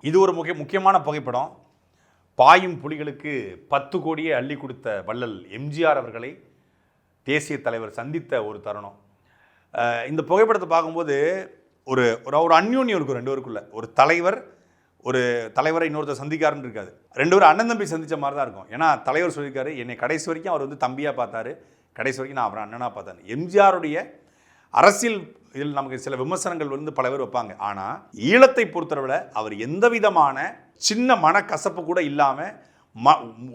இது ஒரு முக்கியமான புகைப்படம். பாயும் புலிகளுக்கு 10 கோடியே அள்ளி கொடுத்த வள்ளல் எம்ஜிஆர் அவர்களை தேசிய தலைவர் சந்தித்த ஒரு தருணம். இந்த புகைப்படத்தை பார்க்கும்போது ஒரு ஒரு அந்யோன்யம் இருக்கும் ரெண்டு பேருக்குள்ள. ஒரு தலைவரை இன்னொருத்தர் சந்திக்காருன்னு இருக்காது. ரெண்டு பேரும் அண்ணன் தம்பி சந்தித்த மாதிரி தான் இருக்கும். ஏன்னா தலைவர் சொல்லியிருக்காரு, என்னை கடைசி வரைக்கும் அவர் வந்து தம்பியாக பார்த்தாரு, கடைசி வரைக்கும் நான் அவரை அண்ணனாக பார்த்தேன். எம்ஜிஆருடைய அரசியல் இதில் நமக்கு சில விமர்சனங்கள் வந்து பல பேர் வைப்பாங்க. ஆனால் ஈழத்தை பொறுத்தவரை அவர் எந்த விதமான சின்ன மனக்கசப்பு கூட இல்லாமல்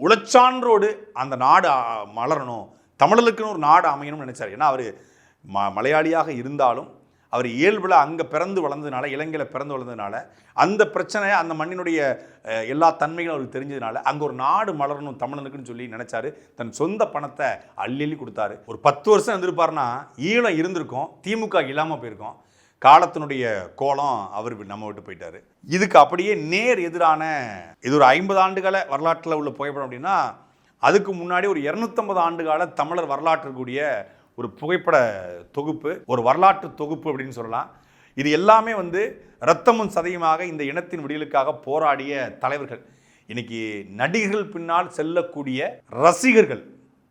உளச்சான்றோடு அந்த நாடு மலரணும், தமிழர்களுக்குன்னு ஒரு நாடு அமையணும்னு நினைச்சார். ஏன்னா அவர் மலையாளியாக இருந்தாலும் அவர் இயல்பில் அங்கே பிறந்து வளர்ந்ததுனால, இலங்கையில் பிறந்து வளர்ந்ததுனால, அந்த பிரச்சனை அந்த மண்ணினுடைய எல்லா தன்மைகளும் அவருக்கு தெரிஞ்சதுனால அங்கே ஒரு நாடு மலரணும் தமிழனுக்குன்னு சொல்லி நினச்சாரு. தன் சொந்த பணத்தை அள்ளி கொடுத்தாரு. ஒரு 10 வருஷம் இருந்திருப்பாருன்னா ஈழம் இருந்திருக்கும், திமுக இல்லாமல் போயிருக்கோம். காலத்தினுடைய கோலம் அவர் நம்ம விட்டு போயிட்டாரு. இதுக்கு அப்படியே நேர் எதிரான இது ஒரு 50 ஆண்டுகால வரலாற்றில் உள்ள புகைப்படம் அப்படின்னா, அதுக்கு முன்னாடி ஒரு 250 ஆண்டுகால தமிழர் வரலாற்றுக்கூடிய ஒரு புகைப்பட தொகுப்பு, ஒரு வரலாற்று தொகுப்பு அப்படின்னு சொல்லலாம். இது எல்லாமே வந்து இரத்தமும் சதையுமாக இந்த இனத்தின் விடியலுக்காக போராடிய தலைவர்கள். இன்னைக்கு நடிகர்கள் பின்னால் செல்லக்கூடிய ரசிகர்கள்,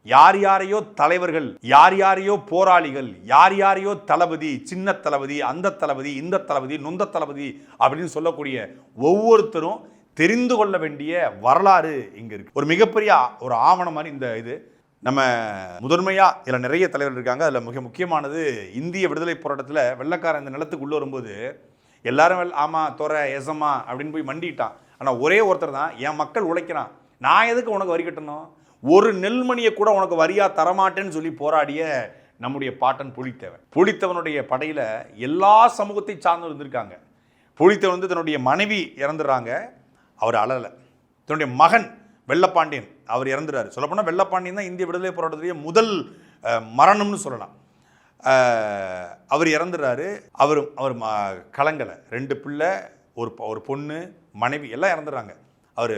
யார் யாரையோ தலைவர்கள், யார் யாரையோ போராளிகள், யார் யாரையோ தளபதி, சின்ன தளபதி, அந்த தளபதி, இந்த தளபதி, நொந்த தளபதி அப்படின்னு சொல்லக்கூடிய ஒவ்வொருத்தரும் தெரிந்து கொள்ள வேண்டிய வரலாறு இங்கே இருக்கு. ஒரு மிகப்பெரிய ஒரு ஆவணம் மாதிரி இந்த இது. நம்ம முதன்மையாக இதில் நிறைய தலைவர்கள் இருக்காங்க. அதில் மிக முக்கியமானது இந்திய விடுதலை போராட்டத்தில் வெள்ளைக்காரன் இந்த நிலத்துக்கு உள்ளே வரும்போது எல்லாரும் ஆமாம் தோற எசமா அப்படின்னு போய் மண்டிட்டான். ஆனால் ஒரே ஒருத்தர் தான், என் மக்கள் உழைக்கிறான், நான் எதுக்கு உனக்கு வரி கட்டணும், ஒரு நெல்மணியை கூட உனக்கு வரியாக தரமாட்டேன்னு சொல்லி போராடிய நம்முடைய பாட்டன் புலித்தேவன். புலித்தேவனுடைய படையில் எல்லா சமூகத்தை சார்ந்து இருந்திருக்காங்க. புலித்தேவன் வந்து தன்னுடைய மனைவி இறந்துடுறாங்க, அவர் அழலை. தன்னுடைய மகன் வெள்ளப்பாண்டியன் அவர் இறந்துறாரு. சொல்லப்போனால் வெள்ளப்பாண்டியன் தான் இந்திய விடுதலை போராட்டத்துடைய முதல் மரணம்னு சொல்லலாம். அவர் இறந்துறாரு. அவர் கலங்கலை. 2 பிள்ளை, ஒரு பொண்ணு, மனைவி எல்லாம் இறந்துடுறாங்க. அவர்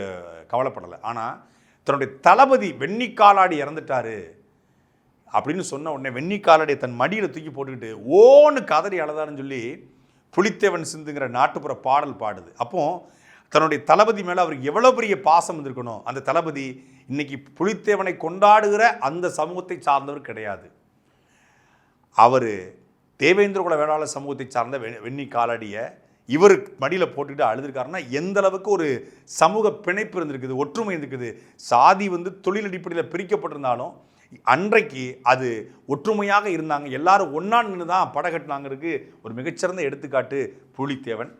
கவலைப்படலை. ஆனால் தன்னுடைய தளபதி வெண்ணிக்காலாடி இறந்துட்டாரு அப்படின்னு சொன்ன உடனே வெண்ணிக்காலாடியை தன் மடியில் தூக்கி போட்டுக்கிட்டு ஓன்னு கதறி அழுதாருன்னு சொல்லி புலித்தேவன் சிந்துங்கிற நாட்டுப்புற பாடல் பாடுது. அப்போ தன்னுடைய தளபதி மேலே அவருக்கு எவ்வளோ பெரிய பாசம் இருந்திருக்கணும். அந்த தளபதி இன்னைக்கு புலித்தேவனை கொண்டாடுகிற அந்த சமூகத்தை சார்ந்தவர் கிடையாது. அவர் தேவேந்திர குல வேளாளர் சமூகத்தை சார்ந்த வெண்ணி காலடியை இவர் மடியில் போட்டுக்கிட்டு அழுதுருக்காருன்னா எந்த அளவுக்கு ஒரு சமூக பிணைப்பு இருந்திருக்குது, ஒற்றுமை இருந்திருக்குது. சாதி வந்து தொழில் அடிப்படையில் பிரிக்கப்பட்டிருந்தாலும் அன்றைக்கு அது ஒற்றுமையாக இருந்தாங்க, எல்லாரும் ஒன்றா நின்று தான் படை கட்டினாங்கிறதுக்கு ஒரு மிகச்சிறந்த எடுத்துக்காட்டு புலித்தேவன்.